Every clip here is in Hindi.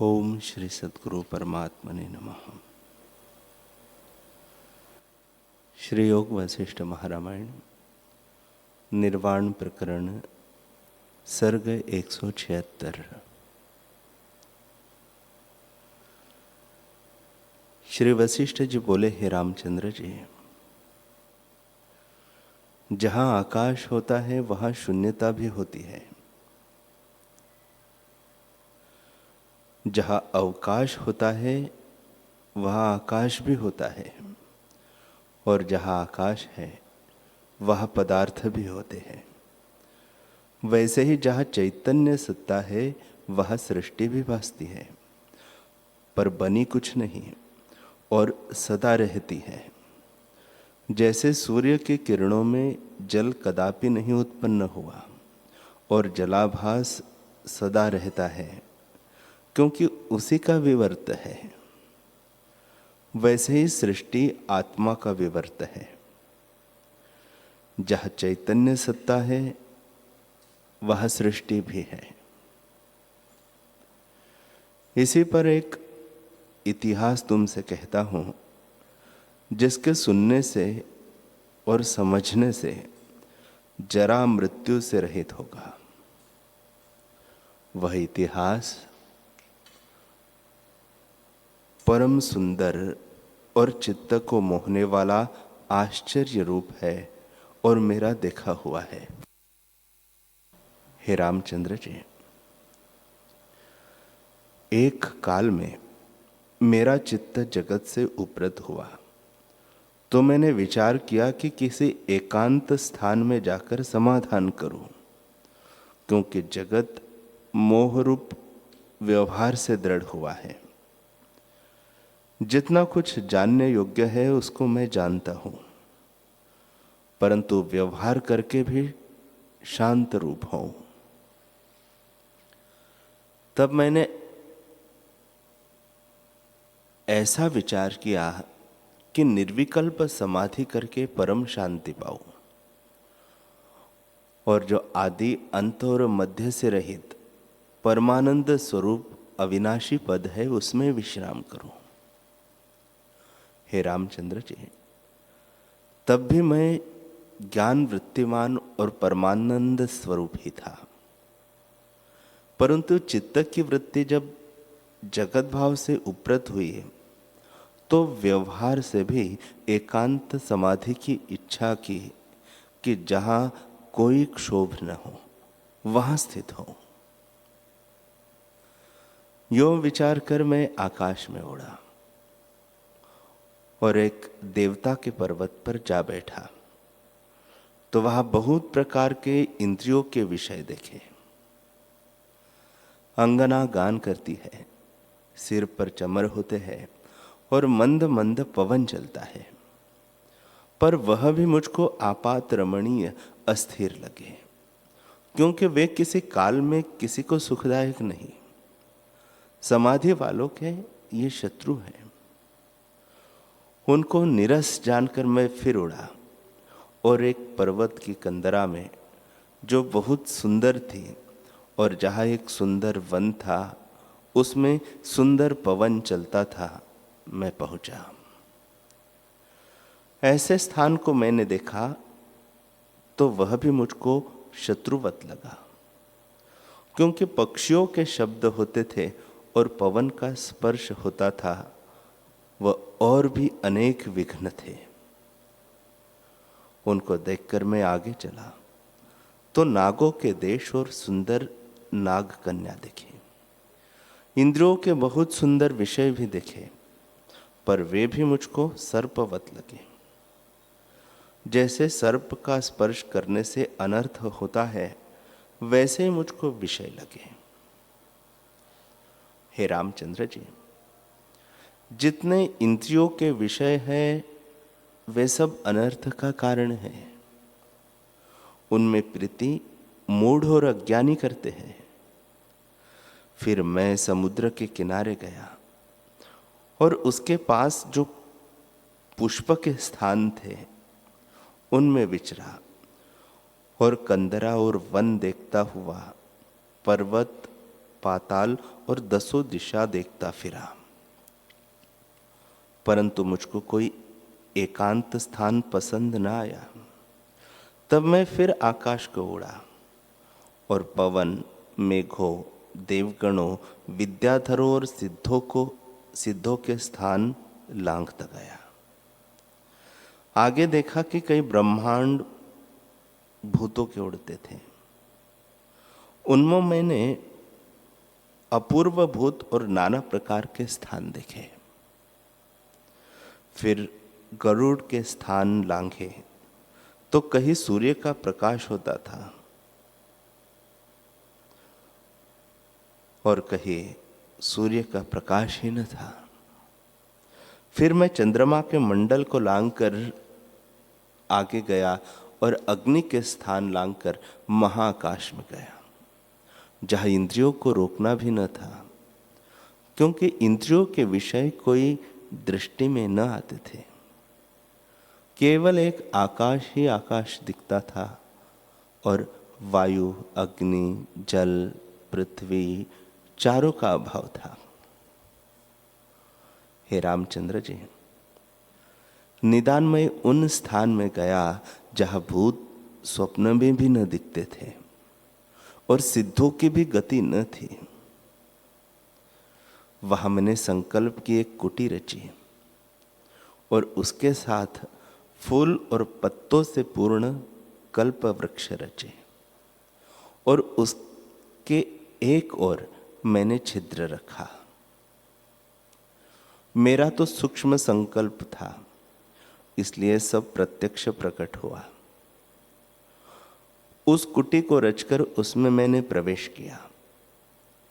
ओम श्री सद्गुरु परमात्मने नमः। श्री योग वशिष्ठ महारामायण निर्वाण प्रकरण सर्ग 176। श्री वशिष्ठ जी बोले, हे रामचंद्र जी, जहां आकाश होता है वहां शून्यता भी होती है। जहां अवकाश होता है वहां आकाश भी होता है, और जहां आकाश है वहां पदार्थ भी होते हैं। वैसे ही जहां चैतन्य सत्ता है वहां सृष्टि भी भासती है, पर बनी कुछ नहीं और सदा रहती है। जैसे सूर्य की किरणों में जल कदापि नहीं उत्पन्न हुआ और जलाभास सदा रहता है, क्योंकि उसी का विवर्त है, वैसे ही सृष्टि आत्मा का विवर्त है। जहाँ चैतन्य सत्ता है वह सृष्टि भी है। इसी पर एक इतिहास तुमसे कहता हूं, जिसके सुनने से और समझने से जरा मृत्यु से रहित होगा। वह इतिहास परम सुंदर और चित्त को मोहने वाला आश्चर्य रूप है और मेरा देखा हुआ है। हे रामचंद्र जी, एक काल में मेरा चित्त जगत से उपरत हुआ, तो मैंने विचार किया कि किसी एकांत स्थान में जाकर समाधान करूं, क्योंकि जगत मोहरूप व्यवहार से दृढ़ हुआ है। जितना कुछ जानने योग्य है उसको मैं जानता हूं, परंतु व्यवहार करके भी शांत रूप हूं। तब मैंने ऐसा विचार किया कि निर्विकल्प समाधि करके परम शांति पाऊं, और जो आदि अंत और मध्य से रहित परमानंद स्वरूप अविनाशी पद है उसमें विश्राम करूं। हे रामचंद्र जी, तब भी मैं ज्ञान वृत्तिमान और परमानंद स्वरूप ही था, परंतु चित्त की वृत्ति जब जगत भाव से उपरत हुई तो व्यवहार से भी एकांत समाधि की इच्छा की कि जहां कोई क्षोभ न हो वहां स्थित हो। यो विचार कर मैं आकाश में उड़ा और एक देवता के पर्वत पर जा बैठा, तो वहां बहुत प्रकार के इंद्रियों के विषय देखे। अंगना गान करती है, सिर पर चमर होते हैं और मंद मंद पवन चलता है, पर वह भी मुझको आपात रमणीय अस्थिर लगे, क्योंकि वे किसी काल में किसी को सुखदायक नहीं। समाधि वालों के ये शत्रु हैं। उनको निरस जानकर मैं फिर उड़ा और एक पर्वत की कंदरा में, जो बहुत सुंदर थी और जहाँ एक सुंदर वन था, उसमें सुंदर पवन चलता था, मैं पहुंचा। ऐसे स्थान को मैंने देखा तो वह भी मुझको शत्रुवत लगा, क्योंकि पक्षियों के शब्द होते थे और पवन का स्पर्श होता था, वह और भी अनेक विघ्न थे। उनको देखकर मैं आगे चला तो नागों के देश और सुंदर नाग कन्या देखी। इंद्रियों के बहुत सुंदर विषय भी देखे, पर वे भी मुझको सर्पवत लगे। जैसे सर्प का स्पर्श करने से अनर्थ होता है, वैसे ही मुझको विषय लगे। हे रामचंद्र जी, जितने इंद्रियों के विषय हैं वे सब अनर्थ का कारण है। उनमें प्रीति मूढ़ और अज्ञानी करते हैं। फिर मैं समुद्र के किनारे गया और उसके पास जो पुष्प के स्थान थे उनमें विचरा, और कंदरा और वन देखता हुआ पर्वत पाताल और 10 दिशा देखता फिरा, परंतु मुझको कोई एकांत स्थान पसंद न आया। तब मैं फिर आकाश को उड़ा और पवन, मेघों, देवगणों, विद्याधरों और सिद्धों के स्थान लांघता गया। आगे देखा कि कई ब्रह्मांड भूतों के उड़ते थे। उनमें मैंने अपूर्व भूत और नाना प्रकार के स्थान देखे। फिर गरुड़ के स्थान लांघे तो कहीं सूर्य का प्रकाश होता था और कहीं सूर्य का प्रकाश ही न था। फिर मैं चंद्रमा के मंडल को लांघकर आगे गया और अग्नि के स्थान लांघकर महाकाश में गया, जहां इंद्रियों को रोकना भी न था, क्योंकि इंद्रियों के विषय कोई दृष्टि में न आते थे। केवल एक आकाश ही आकाश दिखता था और वायु, अग्नि, जल, पृथ्वी चारों का अभाव था। हे रामचंद्र जी, निदान में उन स्थान में गया जहां भूत स्वप्न में भी न दिखते थे और सिद्धों की भी गति न थी। वहां मैंने संकल्प की एक कुटी रची और उसके साथ फूल और पत्तों से पूर्ण कल्प वृक्ष रचे और उसके एक ओर मैंने छिद्र रखा। मेरा तो सूक्ष्म संकल्प था, इसलिए सब प्रत्यक्ष प्रकट हुआ। उस कुटी को रचकर उसमें मैंने प्रवेश किया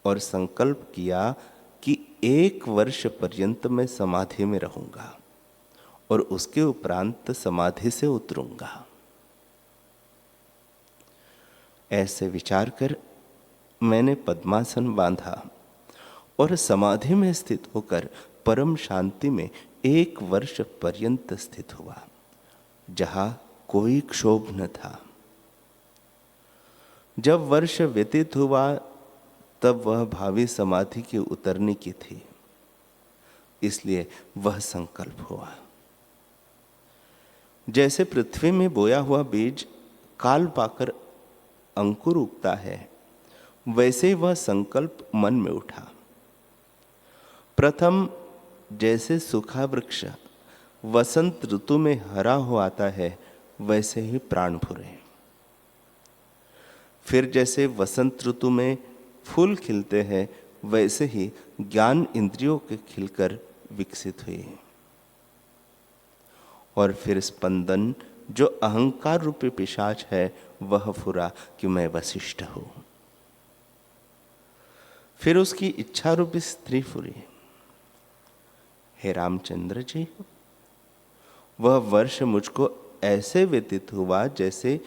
और संकल्प किया कि 1 वर्ष पर्यंत मैं समाधि में रहूंगा और उसके उपरांत समाधि से उतरूंगा। ऐसे विचार कर मैंने पद्मासन बांधा और समाधि में स्थित होकर परम शांति में 1 वर्ष पर्यंत स्थित हुआ, जहां कोई क्षोभ न था। जब वर्ष व्यतीत हुआ तब वह भावी समाधि की उतरने की थी, इसलिए वह संकल्प हुआ। जैसे पृथ्वी में बोया हुआ बीज काल पाकर अंकुर उगता है, वैसे ही वह संकल्प मन में उठा। प्रथम जैसे सूखा वृक्ष वसंत ऋतु में हरा हो आता है, वैसे ही प्राण फुरे। फिर जैसे वसंत ऋतु में फूल खिलते हैं, वैसे ही ज्ञान इंद्रियों के खिलकर विकसित हुए। और फिर स्पंदन जो अहंकार रूपी पिशाच है, वह फुरा कि मैं वशिष्ठ हूं। फिर उसकी इच्छा रूपी स्त्री फुरी। हे रामचंद्र जी, वह वर्ष मुझको ऐसे व्यतीत हुआ जैसे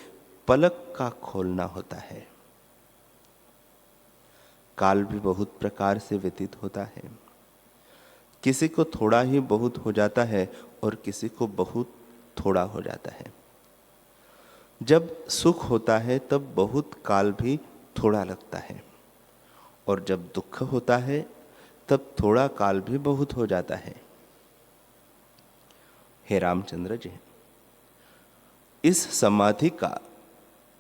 पलक का खोलना होता है। काल भी बहुत प्रकार से व्यतीत होता है। किसी को थोड़ा ही बहुत हो जाता है और किसी को बहुत थोड़ा हो जाता है। जब सुख होता है तब बहुत काल भी थोड़ा लगता है, और जब दुख होता है तब थोड़ा काल भी बहुत हो जाता है। हे रामचंद्र जी, इस समाधि का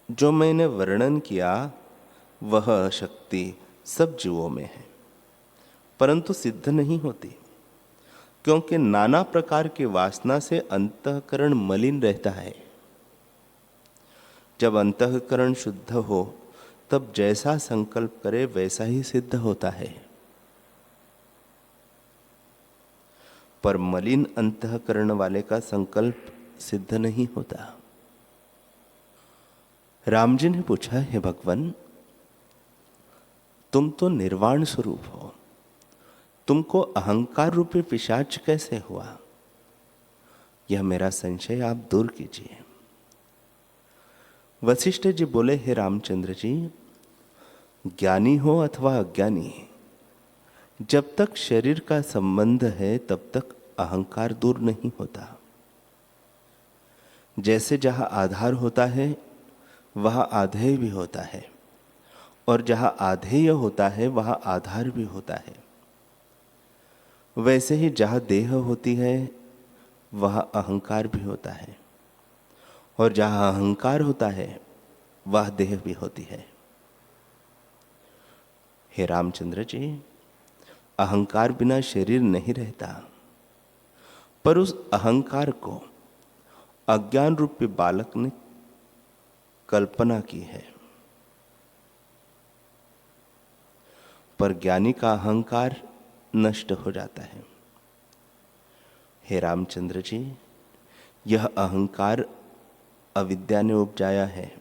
जो मैंने वर्णन किया, वह शक्ति सब जीवों में है, परंतु सिद्ध नहीं होती, क्योंकि नाना प्रकार की वासना से अंतःकरण मलिन रहता है। जब अंतःकरण शुद्ध हो तब जैसा संकल्प करे वैसा ही सिद्ध होता है, पर मलिन अंतःकरण वाले का संकल्प सिद्ध नहीं होता। राम जी ने पूछा, हे भगवान, तुम तो निर्वाण स्वरूप हो, तुमको अहंकार रूपी पिशाच कैसे हुआ? यह मेरा संशय आप दूर कीजिए। वशिष्ठ जी बोले, हे रामचंद्र जी, ज्ञानी हो अथवा अज्ञानी, जब तक शरीर का संबंध है तब तक अहंकार दूर नहीं होता। जैसे जहां आधार होता है वहां आधेय भी होता है, और जहाँ आधेय होता है वहाँ आधार भी होता है। वैसे ही जहाँ देह होती है वहाँ अहंकार भी होता है, और जहाँ अहंकार होता है वह देह भी होती है। हे रामचंद्र जी, अहंकार बिना शरीर नहीं रहता, पर उस अहंकार को अज्ञान रूपी बालक ने कल्पना की है। पर ज्ञानी का अहंकार नष्ट हो जाता है। हे रामचंद्र जी, यह अहंकार अविद्या ने उपजाया है।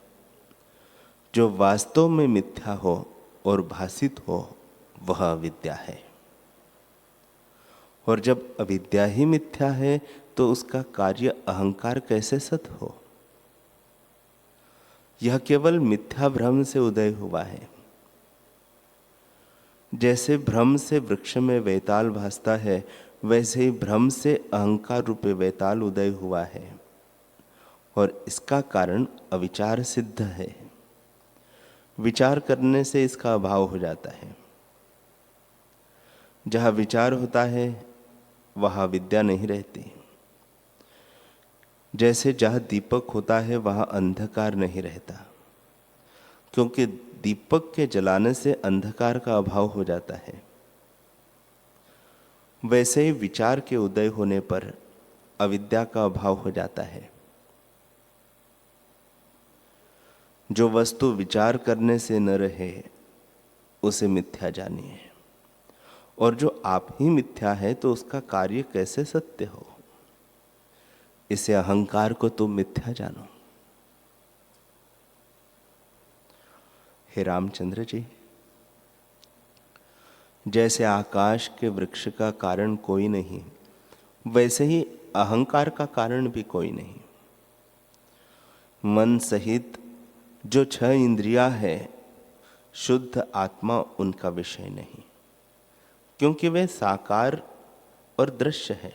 जो वास्तव में मिथ्या हो और भासित हो वह अविद्या है। और जब अविद्या ही मिथ्या है तो उसका कार्य अहंकार कैसे सत हो? यह केवल मिथ्या भ्रम से उदय हुआ है। जैसे भ्रम से वृक्ष में वैताल भासता है, वैसे ही भ्रम से अहंकार रूपे वैताल उदय हुआ है, और इसका कारण अविचार सिद्ध है। विचार करने से इसका अभाव हो जाता है। जहाँ विचार होता है वहाँ विद्या नहीं रहती। जैसे जहाँ दीपक होता है वहाँ अंधकार नहीं रहता, क्योंकि दीपक के जलाने से अंधकार का अभाव हो जाता है। वैसे ही विचार के उदय होने पर अविद्या का अभाव हो जाता है। जो वस्तु विचार करने से न रहे उसे मिथ्या जानिए, और जो आप ही मिथ्या है तो उसका कार्य कैसे सत्य हो? इसे अहंकार को तुम मिथ्या जानो। हे रामचंद्र जी, जैसे आकाश के वृक्ष का कारण कोई नहीं, वैसे ही अहंकार का कारण भी कोई नहीं। मन सहित जो 6 इंद्रियां है, शुद्ध आत्मा उनका विषय नहीं, क्योंकि वे साकार और दृश्य है।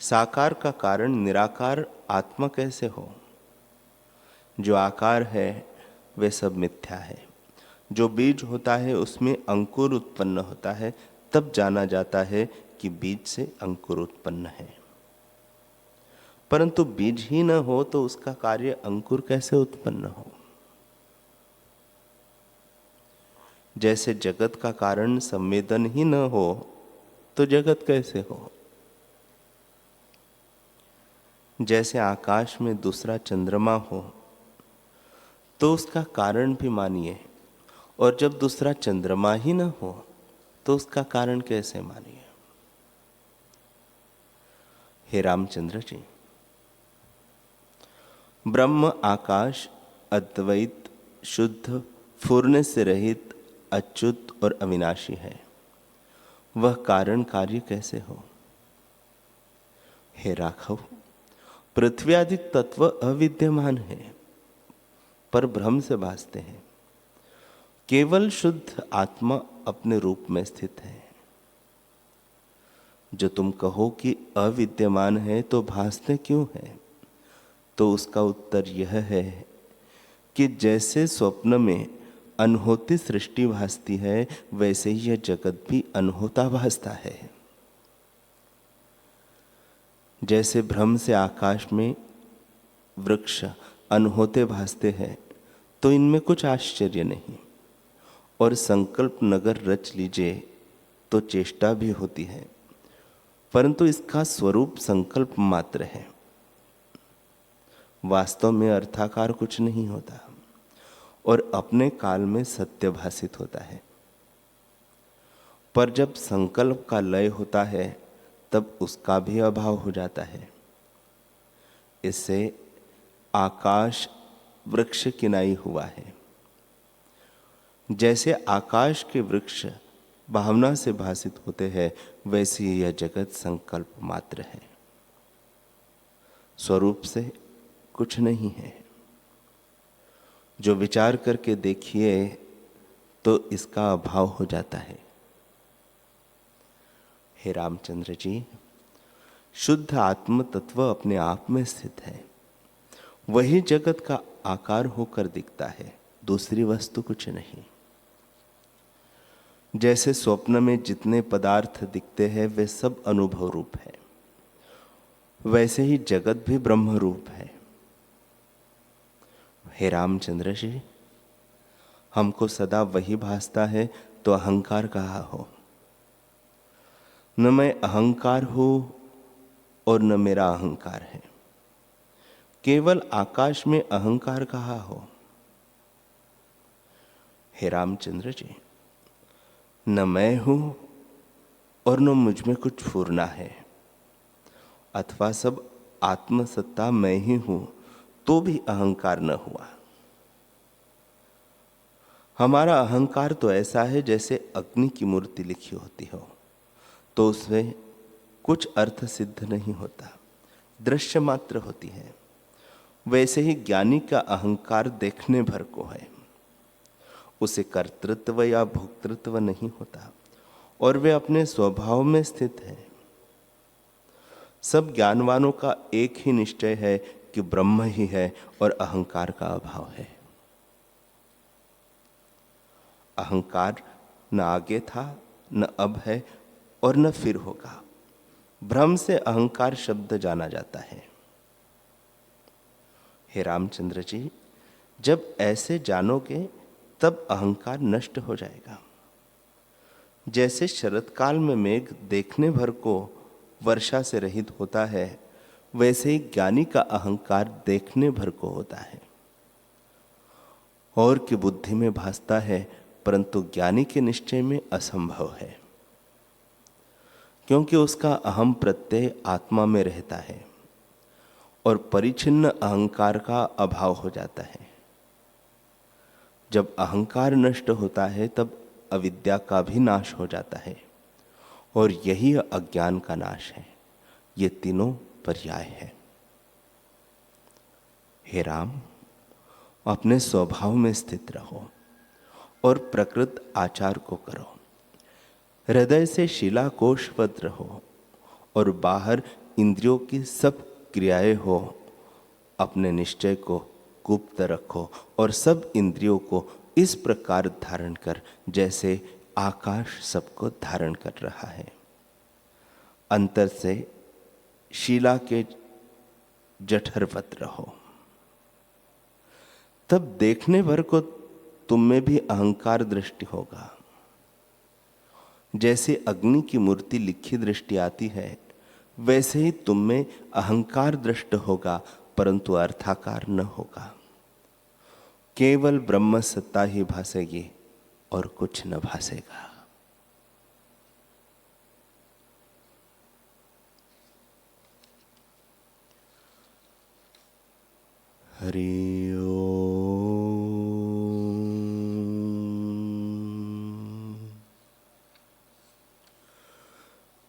साकार का कारण निराकार आत्मा कैसे हो? जो आकार है वे सब मिथ्या है। जो बीज होता है उसमें अंकुर उत्पन्न होता है, तब जाना जाता है कि बीज से अंकुर उत्पन्न है। परंतु बीज ही न हो तो उसका कार्य अंकुर कैसे उत्पन्न हो? जैसे जगत का कारण संवेदन ही न हो तो जगत कैसे हो? जैसे आकाश में दूसरा चंद्रमा हो तो उसका कारण भी मानिए, और जब दूसरा चंद्रमा ही न हो तो उसका कारण कैसे मानिए? हे रामचंद्र जी, ब्रह्म आकाश अद्वैत, शुद्ध, फूरने से रहित, अच्युत और अविनाशी है। वह कारण कार्य कैसे हो? हे राघव, पृथ्वी आदि तत्व अविद्यमान है पर भ्रम से भासते हैं। केवल शुद्ध आत्मा अपने रूप में स्थित है। जो तुम कहो कि अविद्यमान है तो भासते क्यों है, तो उसका उत्तर यह है कि जैसे स्वप्न में अनहोती सृष्टि भासती है, वैसे ही यह जगत भी अनहोता भासता है। जैसे भ्रम से आकाश में वृक्ष अनहोते भासते हैं, तो इनमें कुछ आश्चर्य नहीं। और संकल्प नगर रच लीजिए तो चेष्टा भी होती है, परंतु इसका स्वरूप संकल्प मात्र है। वास्तव में अर्थाकार कुछ नहीं होता और अपने काल में सत्य भासित होता है। पर जब संकल्प का लय होता है तब उसका भी अभाव हो जाता है। इससे आकाश वृक्ष किनाई हुआ है। जैसे आकाश के वृक्ष भावना से भासित होते हैं, वैसे ही यह जगत संकल्प मात्र है, स्वरूप से कुछ नहीं है। जो विचार करके देखिए तो इसका अभाव हो जाता है। हे रामचंद्र जी, शुद्ध आत्म तत्व अपने आप में स्थित है। वही जगत का आकार होकर दिखता है, दूसरी वस्तु कुछ नहीं। जैसे स्वप्न में जितने पदार्थ दिखते हैं वे सब अनुभव रूप है, वैसे ही जगत भी ब्रह्म रूप है। हे रामचंद्र जी, हमको सदा वही भासता है तो अहंकार कहाँ हो? न मैं अहंकार हूं और न मेरा अहंकार है। केवल आकाश में अहंकार कहाँ हो? हे रामचंद्र जी, न मैं हूं और न मुझ में कुछ फूरना है, अथवा सब आत्मसत्ता मैं ही हूं तो भी अहंकार न हुआ। हमारा अहंकार तो ऐसा है जैसे अग्नि की मूर्ति लिखी होती हो, तो उसमें कुछ अर्थ सिद्ध नहीं होता, दृश्य मात्र होती है। वैसे ही ज्ञानी का अहंकार देखने भर को है, उसे कर्तृत्व या भोक्तृत्व नहीं होता और वे अपने स्वभाव में स्थित है। सब ज्ञानवानों का एक ही निश्चय है कि ब्रह्म ही है और अहंकार का अभाव है। अहंकार न आगे था, न अब है और न फिर होगा। भ्रम से अहंकार शब्द जाना जाता है। हे रामचंद्र जी, जब ऐसे जानोगे तब अहंकार नष्ट हो जाएगा। जैसे शरत काल में मेघ देखने भर को वर्षा से रहित होता है, वैसे ही ज्ञानी का अहंकार देखने भर को होता है और की बुद्धि में भासता है, परंतु ज्ञानी के निश्चय में असंभव है, क्योंकि उसका अहम प्रत्यय आत्मा में रहता है और परिच्छिन्न अहंकार का अभाव हो जाता है। जब अहंकार नष्ट होता है तब अविद्या का भी नाश हो जाता है और यही अज्ञान का नाश है। ये तीनों पर्याय है। हे राम, अपने स्वभाव में स्थित रहो और प्रकृत आचार को करो। हृदय से शिला कोशवत रहो और बाहर इंद्रियों की सब क्रियाएं हो। अपने निश्चय को गुप्त रखो और सब इंद्रियों को इस प्रकार धारण कर जैसे आकाश सबको धारण कर रहा है। अंतर से शिला के जठरवत रहो, तब देखने भर को तुम में भी अहंकार दृष्टि होगा। जैसे अग्नि की मूर्ति लिखी दृष्टि आती है, वैसे ही तुम में अहंकार दृष्ट होगा, परंतु अर्थाकार न होगा। केवल ब्रह्म सत्ता ही भासेगी और कुछ न भासेगा। हरि ओम।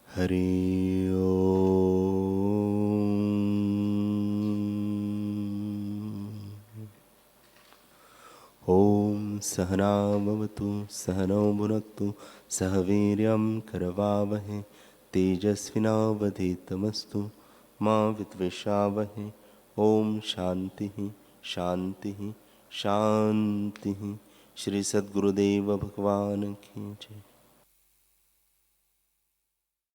हरि ओम। ओम सहना भवतु सहनौ भुनक्तु सह वीर्यं करवावहै तेजस्विनावधीतमस्तु मा विद्विषावहै। ओम शांति शांति शांति। श्री सद्गुरुदेव भगवान की जय।